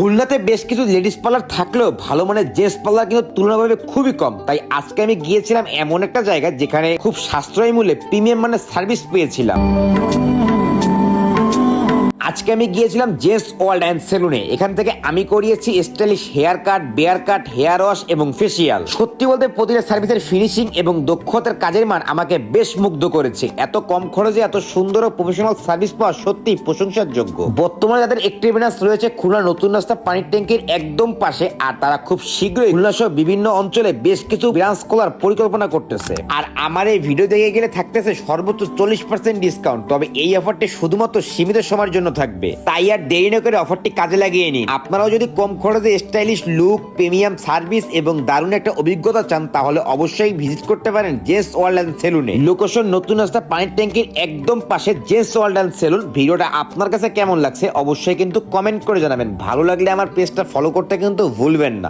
খুলনাতে বেশ কিছু লেডিস পার্লার থাকলেও ভালো মানের জেন্টস পার্লার কিন্তু তুলনাভাবে খুবই কম। তাই আজকে আমি গিয়েছিলাম এমন একটা জায়গা যেখানে খুব সাশ্রয়ী মূল্যে প্রিমিয়াম মানের সার্ভিস পেয়েছিলাম। আজকে আমি গিয়েছিলাম জেন্টস ওয়ার্ল্ড অ্যান্ড সেলুনে। এখান থেকে আমি করিয়েছি স্টাইলিশ হেয়ার কাট, বেয়ার কাট, হেয়ার ওয়াশ এবং ফেসিয়াল। সত্যি বলতে প্রতিটা সার্ভিসের ফিনিশিং এবং দক্ষতার কাজের মান আমাকে বেশ মুগ্ধ করেছে। এত কম খরচে এত সুন্দর ও প্রফেশনাল সার্ভিস পাওয়া সত্যি প্রশংসার যোগ্য। বর্তমানে তাদের একটি ব্রাঞ্চ রয়েছে খুলনা নতুন রাস্তা পানির ট্যাঙ্কির একদম পাশে, আর তারা খুব শীঘ্রই খুলনা সহ বিভিন্ন অঞ্চলে বেশ কিছু ব্রাঞ্চ খোলার পরিকল্পনা করতেছে। আর আমার এই ভিডিও দেখে গেলে থাকতেছে সর্বোচ্চ 40% ডিসকাউন্ট। তবে এই অফারটি শুধুমাত্র সীমিত সময়ের জন্য থাকবে, তাই আর দেরি না করে অফারটি কাজে লাগিয়ে নিন। আপনারাও যদি কম খরচে স্টাইলিশ লুক, প্রিমিয়াম সার্ভিস এবং দারুণ একটা অভিজ্ঞতা চান তাহলে অবশ্যই ভিজিট করতে পারেন জেন্টস ওয়ার্ল্ড অ্যান্ড সেলুনে। লোকেশন নতুন রাস্তা পানির ট্যাঙ্কির একদম পাশে জেন্টস ওয়ার্ল্ড অ্যান্ড সেলুন। ভিডিওটা আপনার কাছে কেমন লাগছে অবশ্যই কিন্তু কমেন্ট করে জানাবেন। ভালো লাগলে আমার পেজটা ফলো করতে কিন্তু ভুলবেন না।